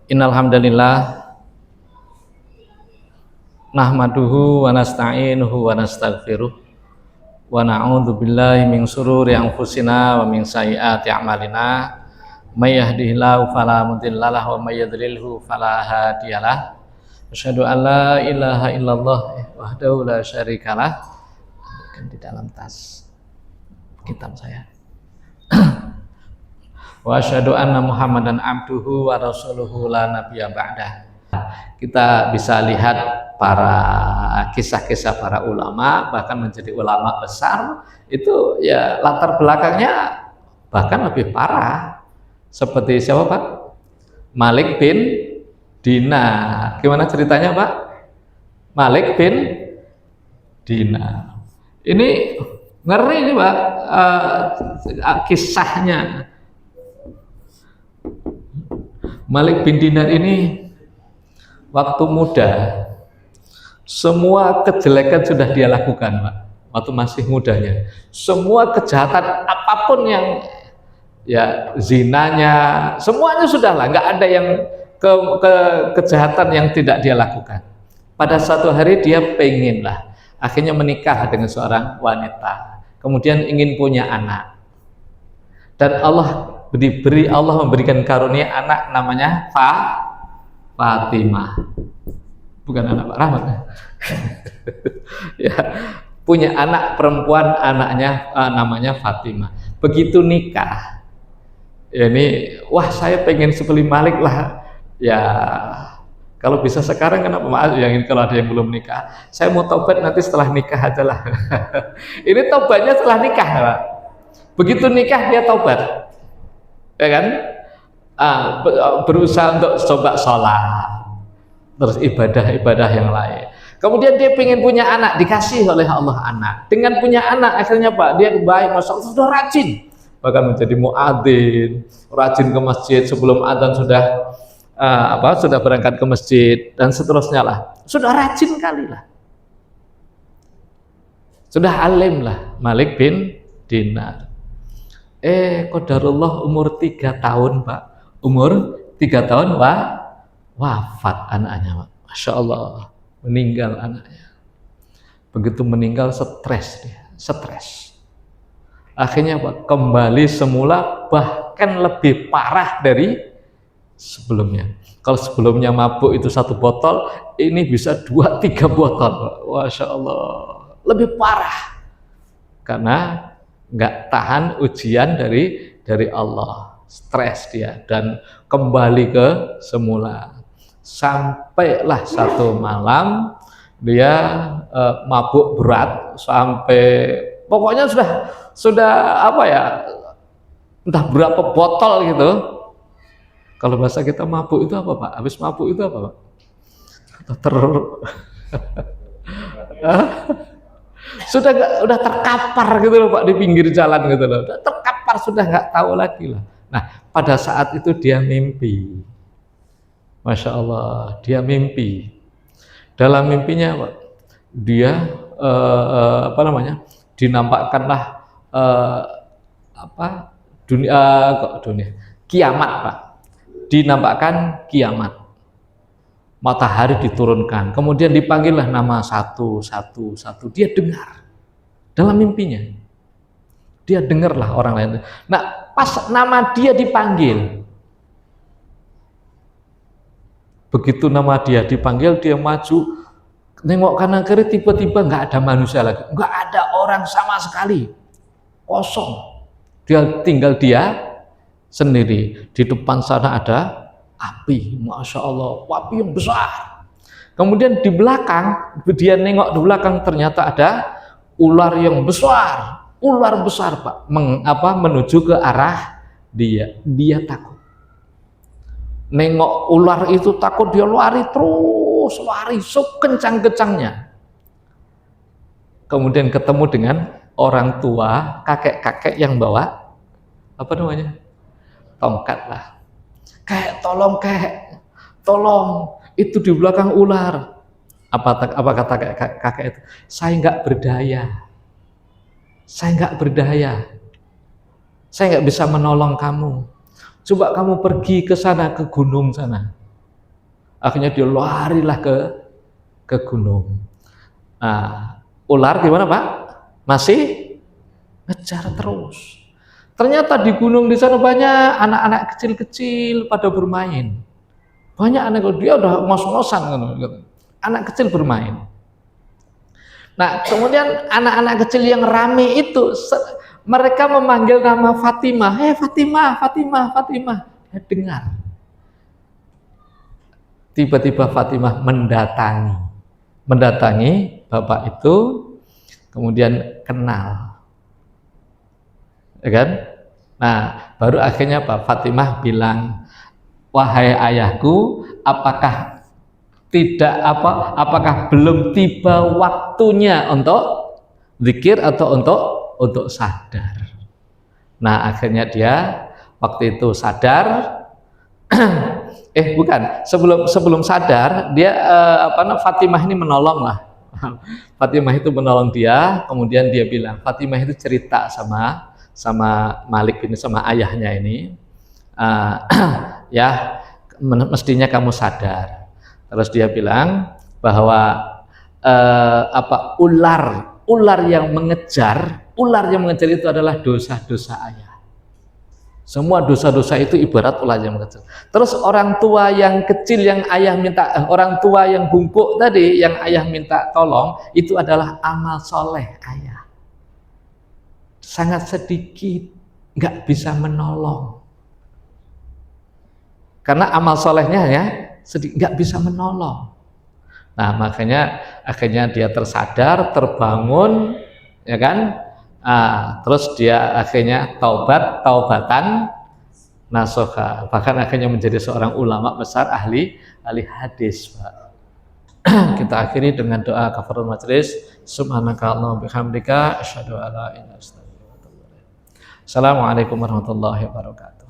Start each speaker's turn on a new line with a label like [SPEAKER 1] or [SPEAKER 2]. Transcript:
[SPEAKER 1] Innal hamdalillah nahmaduhu wa nasta'inuhu wa nastaghfiruh wa na'udzu billahi min shururi anfusina wa min sayyiati a'malina may yahdihillahu fala mudhillalah wa may yudlilhu fala hadiyalah. Asyhadu an la ilaha illallah wahdahu la syarikalah. Di dalam tas kitab saya. Wa asyhadu anna Muhammadan abduhu wa rasuluhu la nabiyya ba'dah. Kita bisa lihat kisah-kisah para ulama, bahkan menjadi ulama besar itu ya latar belakangnya bahkan lebih parah. Seperti siapa Pak? Malik bin Dinar. Gimana ceritanya Pak? Malik bin Dinar. Ini ngeri nih Pak, kisahnya. Malik bin Dinar ini waktu muda semua kejelekan sudah dia lakukan Pak, waktu masih mudanya. Semua kejahatan apapun yang ya zinanya semuanya sudah lah, nggak ada yang kejahatan yang tidak dia lakukan. Pada suatu hari dia pengen lah, akhirnya menikah dengan seorang wanita, kemudian ingin punya anak, dan Allah memberikan karunia anak namanya Fatimah, bukan anak Pak Rahmat. Ya, punya anak perempuan, anaknya namanya Fatimah. Begitu nikah, ya ini wah saya pengen seperti Malik lah. Ya kalau bisa sekarang kenapa maaf yang ini, kalau ada yang belum nikah, saya mau taubat nanti setelah nikah aja lah. Ini taubatnya setelah nikah Pak. Begitu nikah dia taubat, ya kan, berusaha untuk coba sholat, terus ibadah-ibadah yang lain. Kemudian dia ingin punya anak, dikasih oleh Allah anak. Dengan punya anak akhirnya Pak, dia baik, masya Allah, sudah rajin, bahkan menjadi muadzin, rajin ke masjid sebelum adzan sudah berangkat ke masjid dan seterusnya lah. Sudah rajin kali lah, sudah alim lah Malik bin Dinar. Qadarullah umur 3 tahun Pak, umur 3 tahun wafat anaknya Pak. Masya Allah, meninggal anaknya. Begitu meninggal stres dia, stres. Akhirnya Pak kembali semula, bahkan lebih parah dari sebelumnya. Kalau sebelumnya mabuk itu 1 botol, ini bisa 2-3 botol Pak. Masya Allah, lebih parah karena nggak tahan ujian dari Allah, stres dia dan kembali ke semula. Sampailah satu malam dia mabuk berat sampai pokoknya sudah apa ya, entah berapa botol gitu. Kalau bahasa kita mabuk itu apa Pak? Habis mabuk itu apa Pak? Udah terkapar gitu loh Pak, di pinggir jalan gitu loh, udah terkapar, sudah nggak tahu lagi lah. Nah pada saat itu dia mimpi, Masya Allah, dia mimpi. Dalam mimpinya Pak, dia dinampakkanlah kiamat Pak, dinampakkan kiamat. Matahari diturunkan, kemudian dipanggillah nama satu. Dia dengar dalam mimpinya, dia dengarlah orang lain. Nah pas nama dia dipanggil, begitu nama dia dipanggil, dia maju, nengok kanan kiri, tiba-tiba nggak ada manusia lagi, nggak ada orang sama sekali, kosong. Tinggal dia sendiri. Di depan sana ada api, Masya Allah, api yang besar. Kemudian di belakang, dia nengok di belakang, ternyata ada ular yang besar, ular besar Pak, menuju ke arah dia. Dia takut, nengok ular itu takut, dia lari terus, lari sekencang-kencangnya. Kemudian ketemu dengan orang tua, kakek-kakek yang bawa tongkat lah. Tolong, itu di belakang ular. Apa kata kakek itu? Saya nggak berdaya, saya nggak bisa menolong kamu. Coba kamu pergi ke sana, ke gunung sana. Akhirnya dia larilah ke gunung. Nah, ular gimana Pak? Masih ngejar terus. Ternyata di gunung di sana banyak anak-anak kecil-kecil pada bermain. Banyak anak, dia udah ngos-ngosan kan, anak kecil bermain. Nah, kemudian anak-anak kecil yang rame itu mereka memanggil nama Fatimah. Hei Fatimah, Fatimah, Fatimah. Dia dengar. Tiba-tiba Fatimah mendatangi bapak itu, kemudian kenal, ya kan? Nah, baru akhirnya Pak Fatimah bilang, wahai ayahku, apakah belum tiba waktunya untuk zikir atau untuk sadar? Nah, akhirnya dia waktu itu sadar. Bukan, sebelum sadar dia Fatimah ini menolong lah. Fatimah itu menolong dia, kemudian dia bilang, Fatimah itu cerita sama Malik ini, sama ayahnya ini, ya mestinya kamu sadar. Terus dia bilang bahwa ular yang mengejar itu adalah dosa-dosa ayah. Semua dosa-dosa itu ibarat ular yang mengejar. Terus orang tua yang kecil yang ayah minta, orang tua yang bungkuk tadi yang ayah minta tolong, itu adalah amal soleh ayah. Sangat sedikit, nggak bisa menolong. Karena amal solehnya ya sedikit, nggak bisa menolong. Nah, makanya akhirnya dia tersadar, terbangun, ya kan? Terus dia akhirnya taubatan nasuha, bahkan akhirnya menjadi seorang ulama besar, ahli hadis, Pak. Kita akhiri dengan doa kafaratul majlis. Subhanaka Allahumma bihamdika asyhadu an la ilaha illa anta astaghfiruka wa atubu ilaik. Assalamualaikum warahmatullahi wabarakatuh.